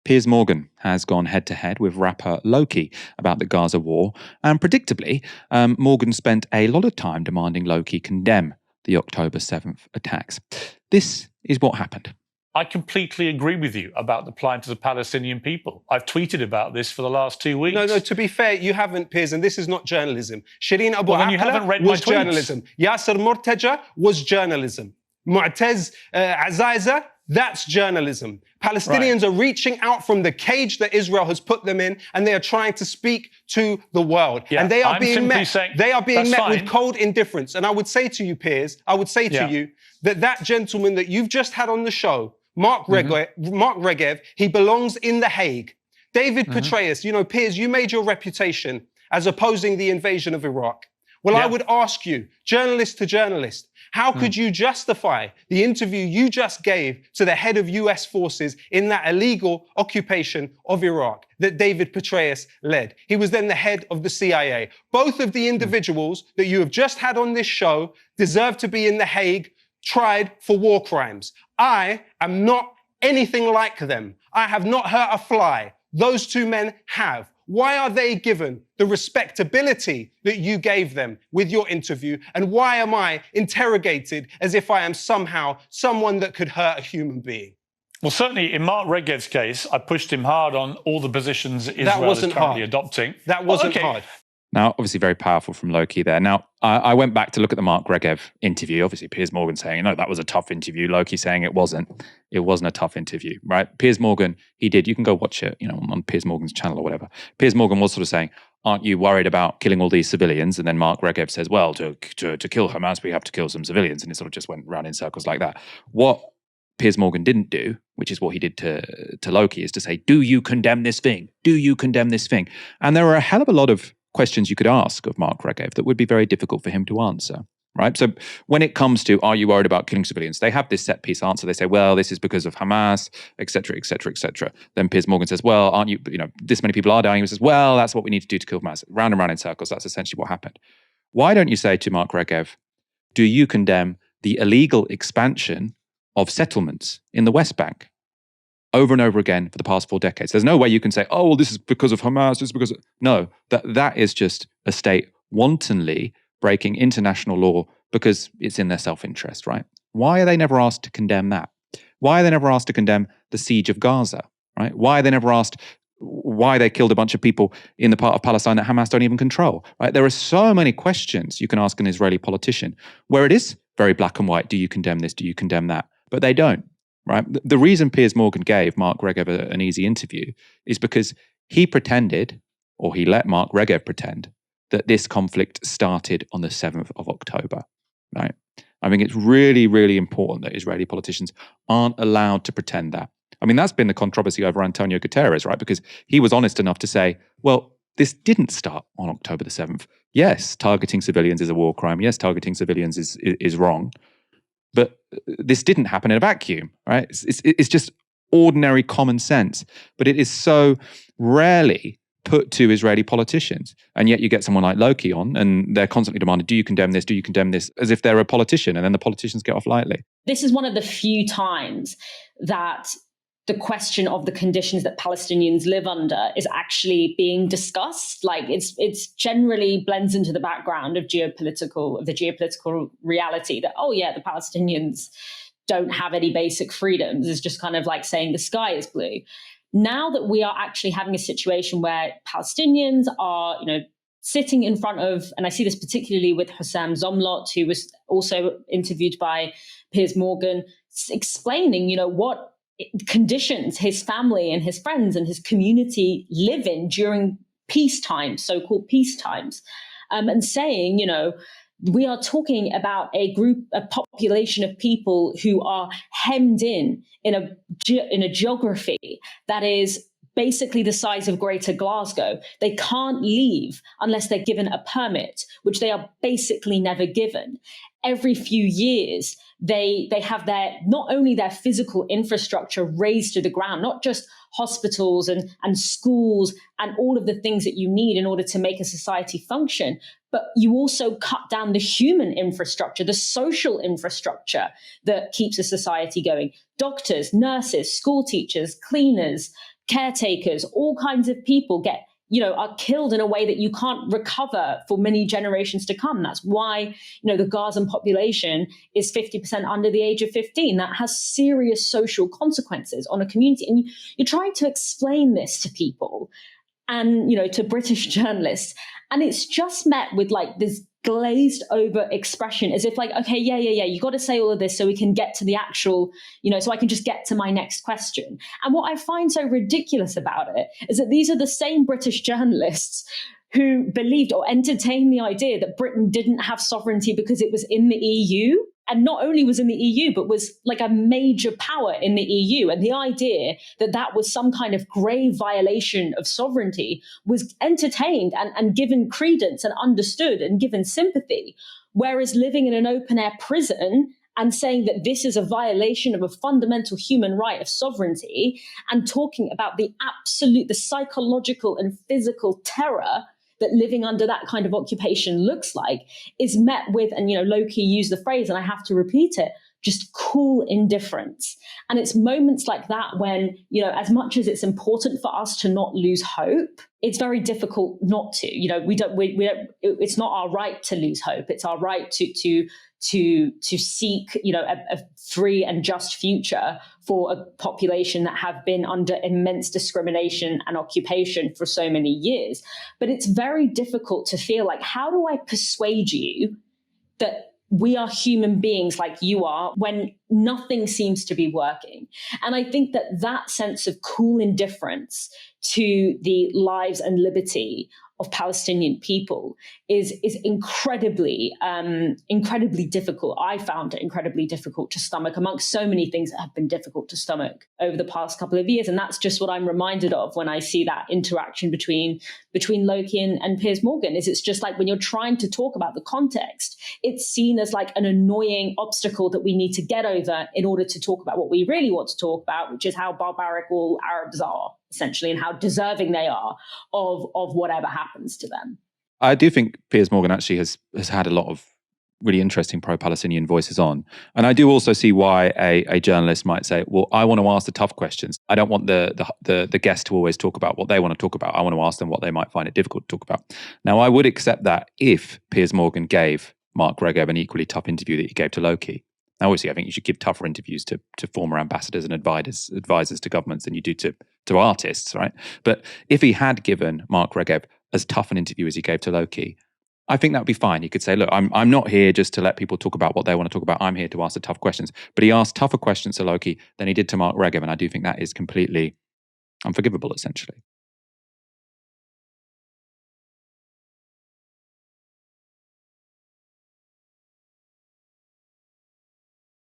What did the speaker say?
Piers Morgan has gone head-to-head with rapper Lowkey about the Gaza war, and predictably, Morgan spent a lot of time demanding Lowkey condemn the October 7th attacks. This is what happened. I completely agree with you about the plight of the Palestinian people. I've tweeted about this for the last 2 weeks. No, to be fair, you haven't, Piers, and this is not journalism. Shireen Abu Well, then you haven't read my was tweets. journalism. Yasser Murtaja was journalism. Mu'taz Azaiza, that's journalism. Palestinians are reaching out from the cage that Israel has put them in, and they are trying to speak to the world. Yeah, and they are I'm being simply met. saying, They are being that's met fine. with cold indifference. And I would say to you, Piers, I would say to you that gentleman that you've just had on the show, Mark Regev, he belongs in The Hague. David Petraeus, you know, Piers, you made your reputation as opposing the invasion of Iraq. Well, I would ask you, journalist to journalist, how could you justify the interview you just gave to the head of US forces in that illegal occupation of Iraq that David Petraeus led? He was then the head of the CIA. Both of the individuals that you have just had on this show deserve to be in The Hague, tried for war crimes. I am not anything like them. I have not hurt a fly. Those two men have. Why are they given the respectability that you gave them with your interview? And why am I interrogated as if I am somehow someone that could hurt a human being? Well, certainly in Mark Regev's case, I pushed him hard on all the positions Israel is currently adopting. That wasn't hard. Now, obviously very powerful from Lowkey there. Now, I went back to look at the Mark Regev interview. Obviously, Piers Morgan saying, no, that was a tough interview. Lowkey saying it wasn't. It wasn't a tough interview, right? Piers Morgan, he did. You can go watch it, on Piers Morgan's channel or whatever. Piers Morgan was sort of saying, aren't you worried about killing all these civilians? And then Mark Regev says, well, to kill Hamas, we have to kill some civilians. And it sort of just went round in circles like that. What Piers Morgan didn't do, which is what he did to Lowkey, is to say, do you condemn this thing? Do you condemn this thing? And there are a hell of a lot of questions you could ask of Mark Regev that would be very difficult for him to answer, right? So when it comes to, are you worried about killing civilians? They have this set piece answer. They say, well, this is because of Hamas, et cetera, et cetera, et cetera. Then Piers Morgan says, well, aren't you, this many people are dying. He says, well, that's what we need to do to kill Hamas. Round and round in circles. That's essentially what happened. Why don't you say to Mark Regev, do you condemn the illegal expansion of settlements in the West Bank over and over again for the past 4 decades? There's no way you can say, oh, well, this is because of Hamas, this is because of... No, that is just a state wantonly breaking international law because it's in their self-interest, right? Why are they never asked to condemn that? Why are they never asked to condemn the siege of Gaza, right? Why are they never asked why they killed a bunch of people in the part of Palestine that Hamas don't even control, right? There are so many questions you can ask an Israeli politician where it is very black and white. Do you condemn this? Do you condemn that? But they don't. Right. The reason Piers Morgan gave Mark Regev an easy interview is because he pretended, or he let Mark Regev pretend, that this conflict started on the 7th of October. Right. I think it's really, really important that Israeli politicians aren't allowed to pretend that. I mean, that's been the controversy over Antonio Guterres, right? Because he was honest enough to say, well, this didn't start on October the 7th. Yes, targeting civilians is a war crime. Yes, targeting civilians is wrong. But this didn't happen in a vacuum, right? It's just ordinary common sense. But it is so rarely put to Israeli politicians. And yet you get someone like Lowkey on and they're constantly demanding, do you condemn this? Do you condemn this? As if they're a politician, and then the politicians get off lightly. This is one of the few times that the question of the conditions that Palestinians live under is actually being discussed. Like it's generally blends into the background of the geopolitical reality that, oh yeah, the Palestinians don't have any basic freedoms. It's just kind of like saying the sky is blue. Now that we are actually having a situation where Palestinians are, sitting in front of, and I see this particularly with Hussam Zomlot, who was also interviewed by Piers Morgan, explaining, what conditions his family and his friends and his community live in during peacetime, so-called peacetimes, and saying, we are talking about a population of people who are hemmed in a geography that is basically the size of Greater Glasgow. They can't leave unless they're given a permit, which they are basically never given. Every few years, they have not only their physical infrastructure razed to the ground, not just hospitals and schools and all of the things that you need in order to make a society function, but you also cut down the human infrastructure, the social infrastructure that keeps a society going. Doctors, nurses, school teachers, cleaners, caretakers, all kinds of people are killed in a way that you can't recover for many generations to come. That's why, the Gazan population is 50% under the age of 15. That has serious social consequences on a community. And you're trying to explain this to people and, to British journalists. And it's just met with like this glazed over expression as if like, okay, yeah, you got to say all of this so we can get to the actual, so I can just get to my next question. And what I find so ridiculous about it is that these are the same British journalists who believed or entertained the idea that Britain didn't have sovereignty because it was in the EU. And not only was in the EU, but was like a major power in the EU. And the idea that that was some kind of grave violation of sovereignty was entertained and given credence and understood and given sympathy. Whereas living in an open-air prison and saying that this is a violation of a fundamental human right of sovereignty and talking about the psychological and physical terror that living under that kind of occupation looks like is met with, and Lowkey used the phrase, and I have to repeat it, just cool indifference. And it's moments like that when, as much as it's important for us to not lose hope, it's very difficult not to. We don't. It's not our right to lose hope. It's our right to seek, a free and just future for a population that have been under immense discrimination and occupation for so many years. But it's very difficult to feel like, how do I persuade you that we are human beings like you are when nothing seems to be working? And I think that sense of cool indifference to the lives and liberty of Palestinian people is incredibly difficult. I found it incredibly difficult to stomach, amongst so many things that have been difficult to stomach over the past couple of years. And that's just what I'm reminded of when I see that interaction between Lowkey and Piers Morgan. It's just like when you're trying to talk about the context, it's seen as like an annoying obstacle that we need to get over in order to talk about what we really want to talk about, which is how barbaric all Arabs are, essentially, and how deserving they are of whatever happens to them. I do think Piers Morgan actually has had a lot of really interesting pro-Palestinian voices on. And I do also see why a journalist might say, well, I want to ask the tough questions. I don't want the guest to always talk about what they want to talk about. I want to ask them what they might find it difficult to talk about. Now, I would accept that if Piers Morgan gave Mark Regev an equally tough interview that he gave to Lowkey. Now, obviously, I think you should give tougher interviews to former ambassadors and advisors to governments than you do to artists, right? But if he had given Mark Regev as tough an interview as he gave to Lowkey, I think that would be fine. He could say, look, I'm not here just to let people talk about what they want to talk about. I'm here to ask the tough questions. But he asked tougher questions to Lowkey than he did to Mark Regev, and I do think that is completely unforgivable, essentially.